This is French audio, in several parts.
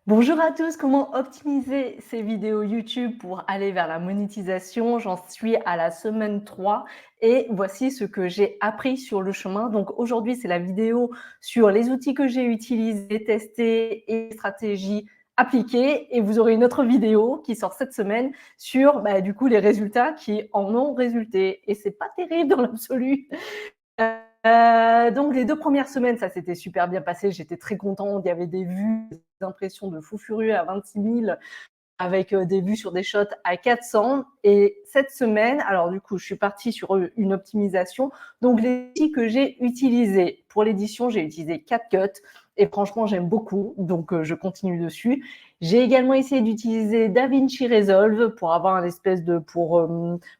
Bonjour à tous, comment optimiser ses vidéos YouTube pour aller vers la monétisation? J'en suis à la semaine 3 et voici ce que j'ai appris sur le chemin. Donc aujourd'hui, c'est la vidéo sur les outils que j'ai utilisés, testés et stratégies appliquées. Et vous aurez une autre vidéo qui sort cette semaine sur du coup les résultats qui en ont résulté. Et c'est pas terrible dans l'absolu. Donc les 2 premières semaines, ça s'était super bien passé. J'étais très contente. Il y avait des vues, des impressions de fou furieux à 26 000 avec des vues sur des shots à 400. Et cette semaine, alors du coup, je suis partie sur une optimisation. Donc les outils que j'ai utilisés pour l'édition, j'ai utilisé CapCut et franchement, j'aime beaucoup. Donc je continue dessus. J'ai également essayé d'utiliser DaVinci Resolve pour avoir un espèce de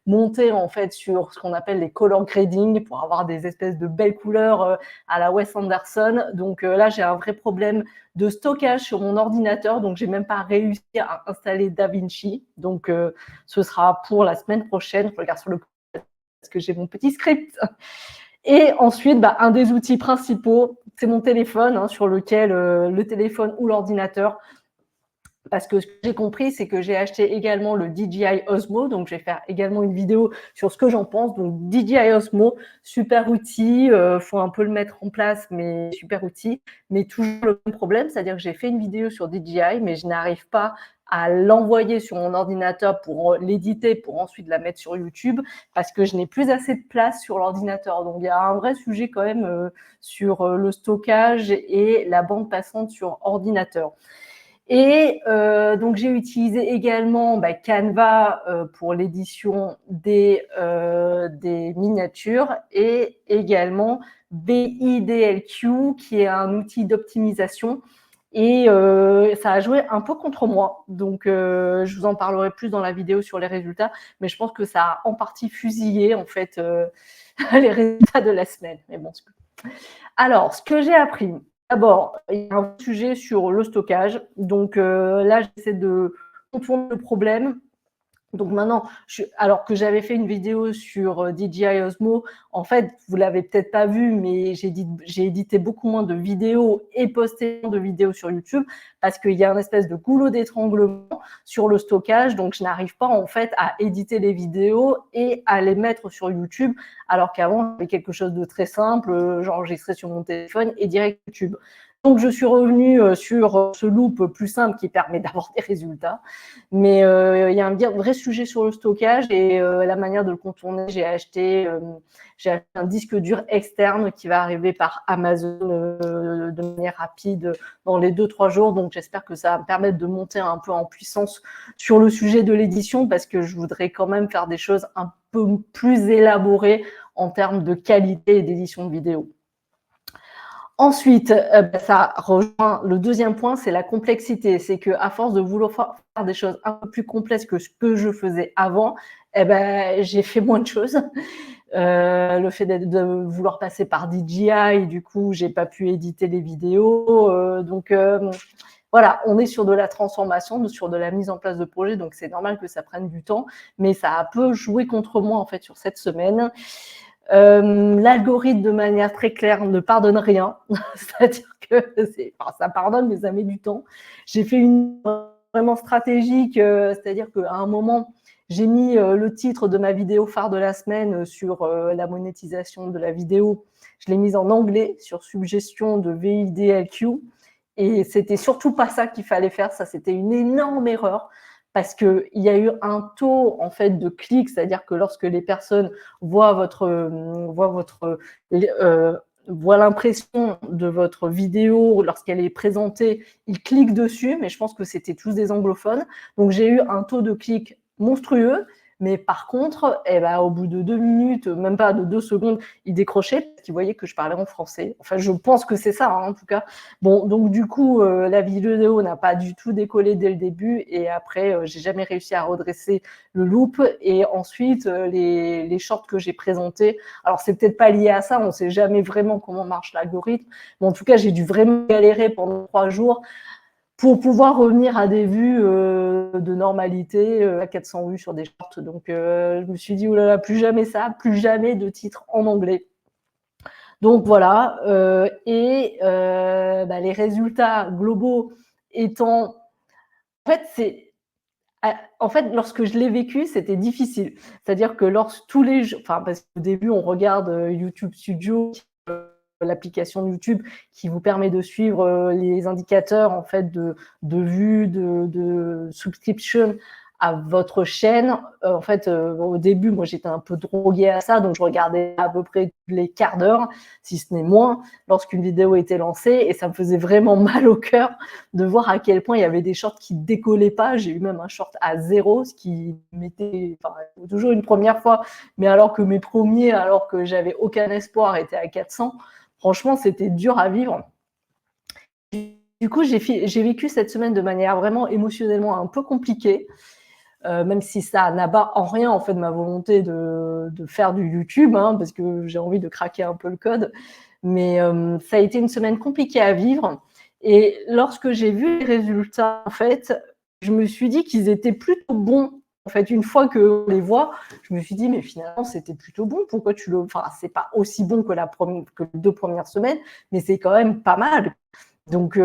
monter en fait sur ce qu'on appelle les color grading pour avoir des espèces de belles couleurs à la Wes Anderson. Donc là, j'ai un vrai problème de stockage sur mon ordinateur, donc j'ai même pas réussi à installer DaVinci. Donc ce sera pour la semaine prochaine. Je regarde sur le parce que j'ai mon petit script. Et ensuite, un des outils principaux, c'est mon téléphone, sur lequel le téléphone ou l'ordinateur. Parce que ce que j'ai compris, c'est que j'ai acheté également le DJI Osmo, donc je vais faire également une vidéo sur ce que j'en pense. Donc DJI Osmo, super outil, faut un peu le mettre en place, mais super outil. Mais toujours le même problème, c'est-à-dire que j'ai fait une vidéo sur DJI, mais je n'arrive pas à l'envoyer sur mon ordinateur pour l'éditer, pour ensuite la mettre sur YouTube, parce que je n'ai plus assez de place sur l'ordinateur. Donc il y a un vrai sujet quand même sur le stockage et la bande passante sur ordinateur. Et donc j'ai utilisé également Canva pour l'édition des miniatures et également BIDLQ qui est un outil d'optimisation. Et ça a joué un peu contre moi. Donc je vous en parlerai plus dans la vidéo sur les résultats, mais je pense que ça a en partie fusillé en fait les résultats de la semaine. Mais bon, alors, ce que j'ai appris, d'abord, il y a un sujet sur le stockage. Donc là, j'essaie de contourner le problème. Donc maintenant, alors que j'avais fait une vidéo sur DJI Osmo, en fait, vous l'avez peut-être pas vu, mais j'ai édité beaucoup moins de vidéos et posté de vidéos sur YouTube parce qu'il y a un espèce de goulot d'étranglement sur le stockage. Donc, je n'arrive pas en fait à éditer les vidéos et à les mettre sur YouTube, alors qu'avant, j'avais quelque chose de très simple, j'enregistrais sur mon téléphone et direct YouTube. Donc, je suis revenue sur ce loop plus simple qui permet d'avoir des résultats. Mais il y a un vrai sujet sur le stockage et la manière de le contourner. J'ai acheté un disque dur externe qui va arriver par Amazon de manière rapide dans les 2-3 jours. Donc j'espère que ça va me permettre de monter un peu en puissance sur le sujet de l'édition parce que je voudrais quand même faire des choses un peu plus élaborées en termes de qualité et d'édition de vidéo. Ensuite, ça rejoint le deuxième point, c'est la complexité. C'est qu'à force de vouloir faire des choses un peu plus complexes que ce que je faisais avant, j'ai fait moins de choses. Le fait de vouloir passer par DJI, du coup, j'ai pas pu éditer les vidéos. Donc voilà, on est sur de la transformation, sur de la mise en place de projet, donc c'est normal que ça prenne du temps, mais ça a un peu joué contre moi en fait sur cette semaine. L'algorithme, de manière très claire, ne pardonne rien. C'est-à-dire que ça pardonne, mais ça met du temps. J'ai fait une vraiment stratégique, c'est-à-dire qu'à un moment, j'ai mis le titre de ma vidéo phare de la semaine sur la monétisation de la vidéo. Je l'ai mise en anglais sur suggestion de VIDLQ. Et c'était surtout pas ça qu'il fallait faire. Ça, c'était une énorme erreur parce qu'il y a eu un taux en fait de clics, c'est-à-dire que lorsque les personnes voient l'impression de votre vidéo lorsqu'elle est présentée, ils cliquent dessus, mais je pense que c'était tous des anglophones. Donc j'ai eu un taux de clics monstrueux, mais par contre, au bout de 2 minutes, même pas de 2 secondes, ils décrochaient parce qu'ils voyaient que je parlais en français. Enfin, je pense que c'est ça, en tout cas. Bon, donc du coup, la vidéo n'a pas du tout décollé dès le début et après, j'ai jamais réussi à redresser le loop. Et ensuite, les shorts que j'ai présentés, alors c'est peut-être pas lié à ça, on sait jamais vraiment comment marche l'algorithme, mais en tout cas, j'ai dû vraiment galérer pendant 3 jours pour pouvoir revenir à des vues de normalité, à 400 vues sur des shorts. Donc, je me suis dit, oh là là, plus jamais ça, plus jamais de titres en anglais. Donc voilà, les résultats globaux, étant en fait, en fait, lorsque je l'ai vécu, c'était difficile. C'est-à-dire que tous les jours, enfin, parce qu'au début, on regarde YouTube Studio, l'application YouTube qui vous permet de suivre les indicateurs en fait de vues, de subscription à votre chaîne. En fait, au début, moi, j'étais un peu droguée à ça, donc je regardais à peu près tous les quarts d'heure, si ce n'est moins, lorsqu'une vidéo était lancée, et ça me faisait vraiment mal au cœur de voir à quel point il y avait des shorts qui décollaient pas. J'ai eu même un short à 0, ce qui m'était toujours une première fois, mais alors que mes premiers, alors que j'avais aucun espoir, étaient à 400. Franchement, c'était dur à vivre. Du coup, j'ai vécu cette semaine de manière vraiment émotionnellement un peu compliquée. Même si ça n'abat en rien en fait ma volonté de faire du YouTube, hein, parce que j'ai envie de craquer un peu le code. Mais ça a été une semaine compliquée à vivre. Et lorsque j'ai vu les résultats, en fait, je me suis dit qu'ils étaient plutôt bons. En fait, une fois qu'on les voit, je me suis dit, mais finalement, c'était plutôt bon. Pourquoi tu le. Enfin, c'est pas aussi bon que les 2 premières semaines, mais c'est quand même pas mal. Donc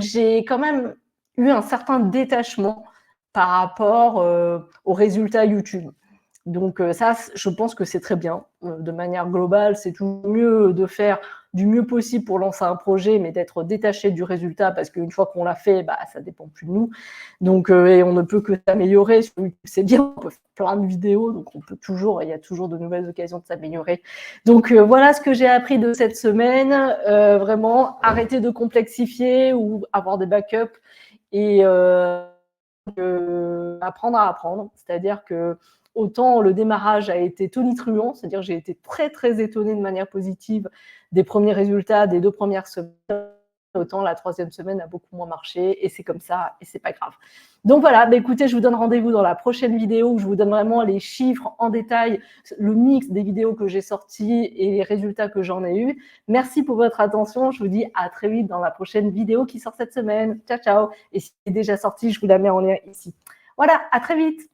j'ai quand même eu un certain détachement par rapport aux résultats YouTube. Donc ça, je pense que c'est très bien. De manière globale, c'est tout mieux de faire du mieux possible pour lancer un projet, mais d'être détaché du résultat, parce qu'une fois qu'on l'a fait, bah, ça dépend plus de nous. Donc, et on ne peut que s'améliorer. C'est bien, on peut faire plein de vidéos, donc on peut toujours, il y a toujours de nouvelles occasions de s'améliorer. Donc voilà ce que j'ai appris de cette semaine. Vraiment, arrêter de complexifier ou avoir des backups et apprendre à apprendre. C'est-à-dire que autant le démarrage a été tonitruant, c'est-à-dire que j'ai été très très étonnée de manière positive des premiers résultats des 2 premières semaines, autant la 3e semaine a beaucoup moins marché, et c'est comme ça, et c'est pas grave. Donc voilà, bah écoutez, je vous donne rendez-vous dans la prochaine vidéo où je vous donne vraiment les chiffres en détail, le mix des vidéos que j'ai sorties et les résultats que j'en ai eus. Merci pour votre attention, je vous dis à très vite dans la prochaine vidéo qui sort cette semaine. Ciao, ciao. Et si c'est déjà sorti, je vous la mets en lien ici. Voilà, à très vite.